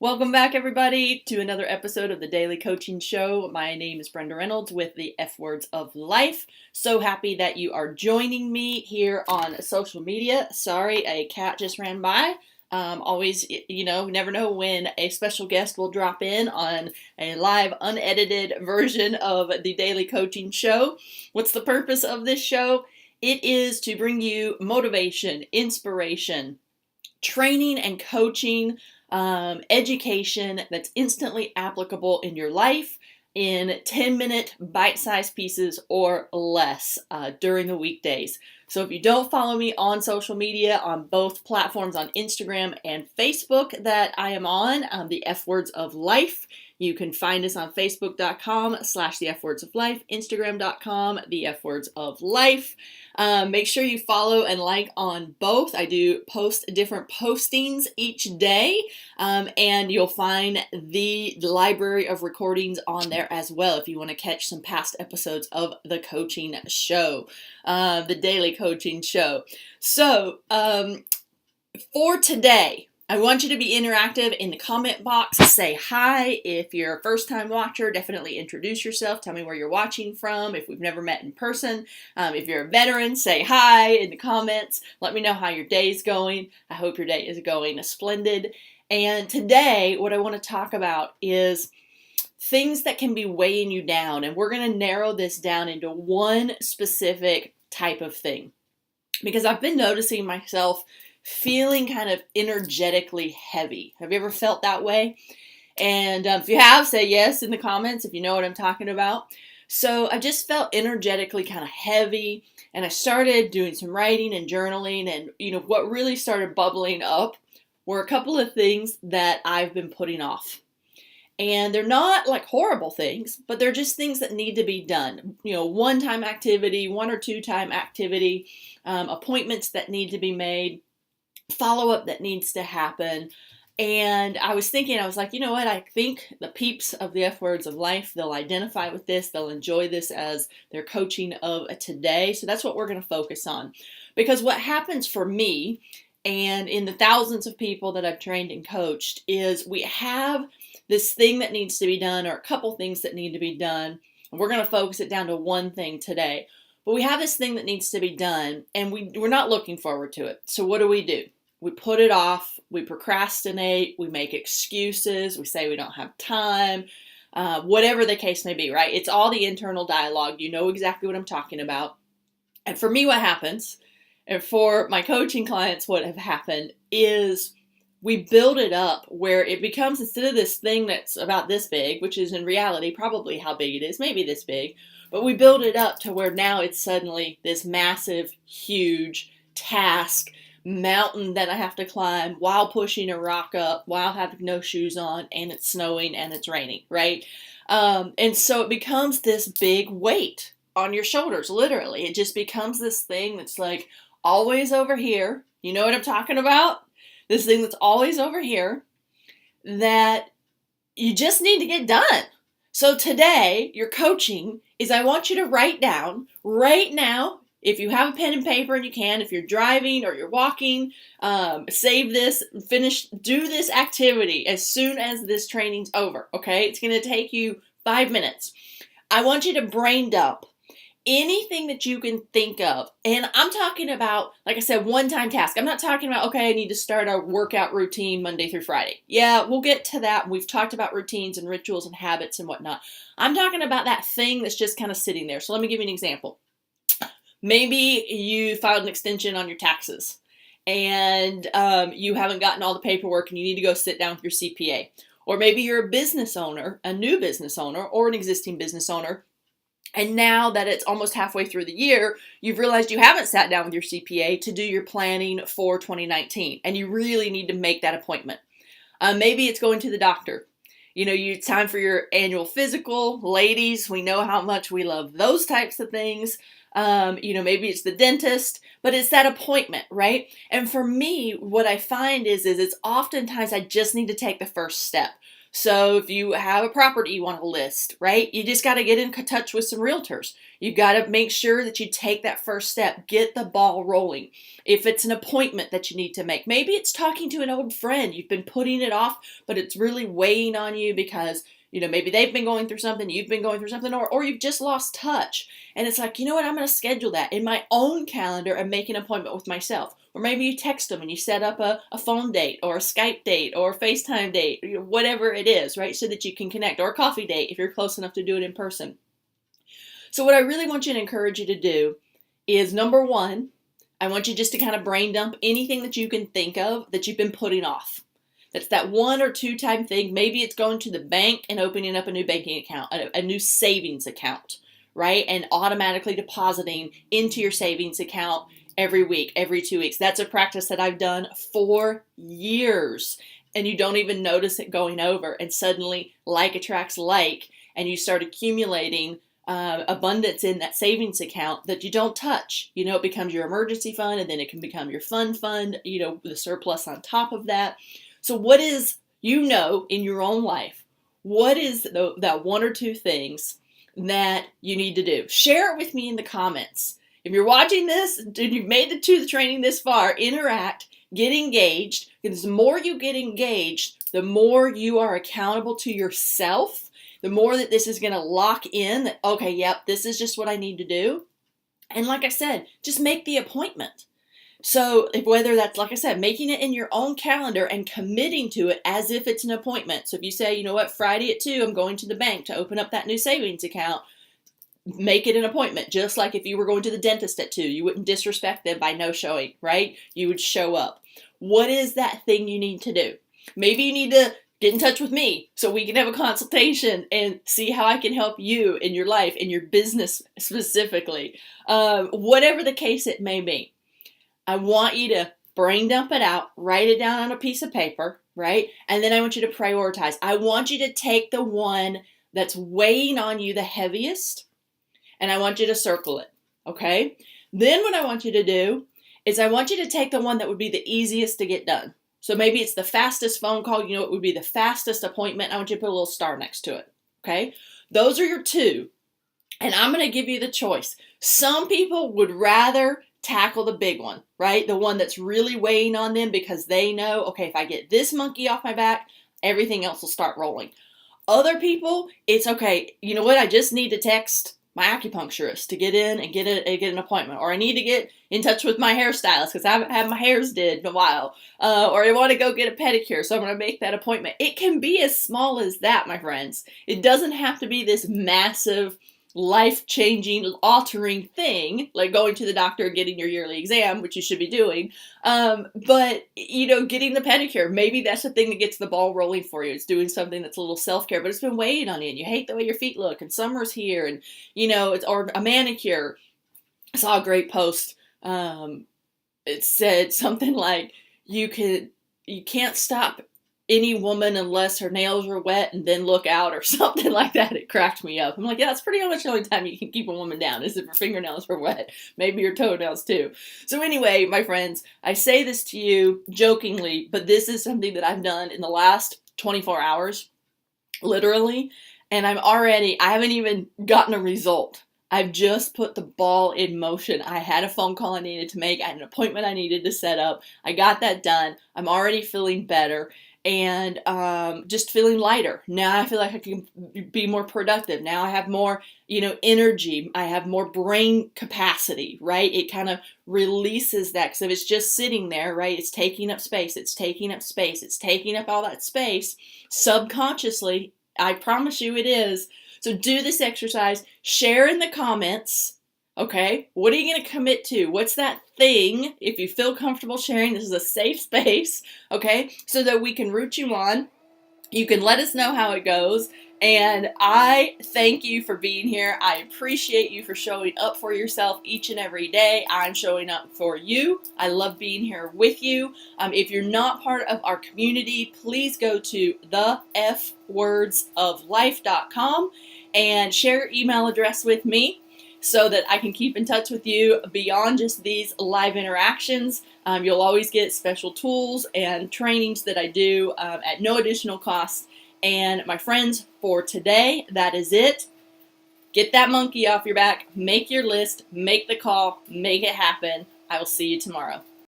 Welcome back, everybody, to another episode of the Daily Coaching Show. My name is Brenda Reynolds with the F Words of Life. So happy that you are joining me here on social media. Sorry, a cat just ran by. Always, never know when a special guest will drop in on a live, unedited version of the Daily Coaching Show. What's the purpose of this show? It is to bring you motivation, inspiration, training and coaching, education that's instantly applicable in your life in 10-minute bite-sized pieces or less during the weekdays. So if you don't follow me on social media, on both platforms, on Instagram and Facebook that I am on, the F Words of Life, you can find us on Facebook.com/the F Words of Life, Instagram.com, the F Words of Life. Make sure you follow and like on both. I do post different postings each day, and you'll find the library of recordings on there as well if you want to catch some past episodes of the coaching show, the Daily Coaching Show. So, for today, I want you to be interactive in the comment box. Say hi. If you're a first-time watcher, definitely introduce yourself. Tell me where you're watching from. If we've never met in person, if you're a veteran, say hi in the comments. Let me know how your day's going. I hope your day is going splendid. And today, what I want to talk about is things that can be weighing you down. And we're going to narrow this down into one specific type of thing. Because I've been noticing myself feeling kind of energetically heavy. Have you ever felt that way? And if you have, say yes in the comments if you know what I'm talking about. So I just felt energetically kind of heavy, and I started doing some writing and journaling, and what really started bubbling up were a couple of things that I've been putting off. And they're not like horrible things, but they're just things that need to be done. One-time activity, 1 or 2 time activity, appointments that need to be made, follow-up that needs to happen. And I was like, you know what? I think the peeps of the F Words of Life, they'll identify with this. They'll enjoy this as their coaching of today. So that's what we're going to focus on. Because what happens for me, and in the thousands of people that I've trained and coached, is we have this thing that needs to be done, or a couple things that need to be done. And we're going to focus it down to one thing today. But we have this thing that needs to be done, and we're not looking forward to it. So what do? We put it off, we procrastinate, we make excuses, we say we don't have time, whatever the case may be, right? It's all the internal dialogue. You know exactly what I'm talking about. And for me, what happens, and for my coaching clients, what have happened is we build it up where it becomes, instead of this thing that's about this big, which is in reality probably how big it is, maybe this big, but we build it up to where now it's suddenly this massive, huge task, mountain that I have to climb while pushing a rock up, while having no shoes on, and it's snowing and it's raining, right? And so it becomes this big weight on your shoulders, literally. It just becomes this thing that's like always over here. You know what I'm talking about? This thing that's always over here that you just need to get done. So today, your coaching is I want you to write down right now, if you have a pen and paper and you can, if you're driving or you're walking, save this, do this activity as soon as this training's over, okay? It's going to take you 5 minutes. I want you to brain dump anything that you can think of. And I'm talking about, like I said, one-time task. I'm not talking about, okay, I need to start a workout routine Monday through Friday. Yeah, we'll get to that. We've talked about routines and rituals and habits and whatnot. I'm talking about that thing that's just kind of sitting there. So let me give you an example. Maybe you filed an extension on your taxes and you haven't gotten all the paperwork and you need to go sit down with your CPA. Or maybe you're a business owner, a new business owner, or an existing business owner. And now that it's almost halfway through the year, you've realized you haven't sat down with your CPA to do your planning for 2019. And you really need to make that appointment. Maybe it's going to the doctor. It's time for your annual physical. Ladies, we know how much we love those types of things. Maybe it's the dentist, but it's that appointment, right? And for me, what I find is it's oftentimes I just need to take the first step. So if you have a property you want to list, right, you just got to get in touch with some realtors. You got to make sure that you take that first step, get the ball rolling. If it's an appointment that you need to make, maybe it's talking to an old friend. You've been putting it off, but it's really weighing on you because, maybe they've been going through something, you've been going through something, or you've just lost touch. And it's like, you know what, I'm going to schedule that in my own calendar and make an appointment with myself. Or maybe you text them and you set up a phone date or a Skype date or a FaceTime date, whatever it is, right? So that you can connect, or a coffee date if you're close enough to do it in person. So what I really want you to encourage you to do is, number one, I want you just to kind of brain dump anything that you can think of that you've been putting off. That's that 1 or 2 time thing. Maybe it's going to the bank and opening up a new banking account, a new savings account, right? And automatically depositing into your savings account every week, every 2 weeks. That's a practice that I've done for years. And you don't even notice it going over. And suddenly, like attracts like, and you start accumulating abundance in that savings account that you don't touch. It becomes your emergency fund, and then it can become your fund, the surplus on top of that. So what is, in your own life, what is that 1 or 2 things that you need to do? Share it with me in the comments. If you're watching this and you've made it to the training this far, interact, get engaged, because the more you get engaged, the more you are accountable to yourself, the more that this is going to lock in that, okay, yep, this is just what I need to do. And like I said, just make the appointment. So whether that's, like I said, making it in your own calendar and committing to it as if it's an appointment. So if you say, you know what, Friday at 2, I'm going to the bank to open up that new savings account, make it an appointment. Just like if you were going to the dentist at 2, you wouldn't disrespect them by no showing, right? You would show up. What is that thing you need to do? Maybe you need to get in touch with me so we can have a consultation and see how I can help you in your life, in your business specifically. Whatever the case it may be. I want you to brain dump it out, write it down on a piece of paper, right? And then I want you to prioritize. I want you to take the one that's weighing on you the heaviest, and I want you to circle it, okay? Then what I want you to do is I want you to take the one that would be the easiest to get done. So maybe it's the fastest phone call, it would be the fastest appointment. I want you to put a little star next to it, okay? Those are your 2. And I'm going to give you the choice. Some people would rather tackle the big one, right? The one that's really weighing on them because they know, okay, if I get this monkey off my back, everything else will start rolling. Other people, it's okay. You know what? I just need to text my acupuncturist to get in and get an appointment, or I need to get in touch with my hairstylist because I haven't had my hairs did in a while, or I want to go get a pedicure, so I'm going to make that appointment. It can be as small as that, my friends. It doesn't have to be this massive, life-changing, altering thing, like going to the doctor and getting your yearly exam, which you should be doing. But, getting the pedicure, maybe that's the thing that gets the ball rolling for you. It's doing something that's a little self-care, but it's been weighing on you, and you hate the way your feet look, and summer's here, and, or a manicure. I saw a great post. It said something like, you can't stop any woman unless her nails are wet and then look out, or something like that. It cracked me up. I'm like, yeah, that's pretty much the only time you can keep a woman down is if her fingernails are wet. Maybe your toenails too. So anyway, my friends, I say this to you jokingly, but this is something that I've done in the last 24 hours, literally, and I haven't even gotten a result. I've just put the ball in motion. I had a phone call I needed to make. I had an appointment I needed to set up. I got that done. I'm already feeling better. And just feeling lighter. Now I feel like I can be more productive. Now I have more, energy. I have more brain capacity, right? It kind of releases that. Because if it's just sitting there, right, it's taking up space. It's taking up space. It's taking up all that space. Subconsciously, I promise you it is. So do this exercise. Share in the comments. Okay, what are you going to commit to? What's that thing? If you feel comfortable sharing, this is a safe space, okay, so that we can root you on. You can let us know how it goes. And I thank you for being here. I appreciate you for showing up for yourself each and every day. I'm showing up for you. I love being here with you. If you're not part of our community, please go to thefwordsoflife.com and share your email address with me, so that I can keep in touch with you beyond just these live interactions. You'll always get special tools and trainings that I do at no additional cost. And my friends, for today, that is it. Get that monkey off your back, make your list, make the call, make it happen. I will see you tomorrow.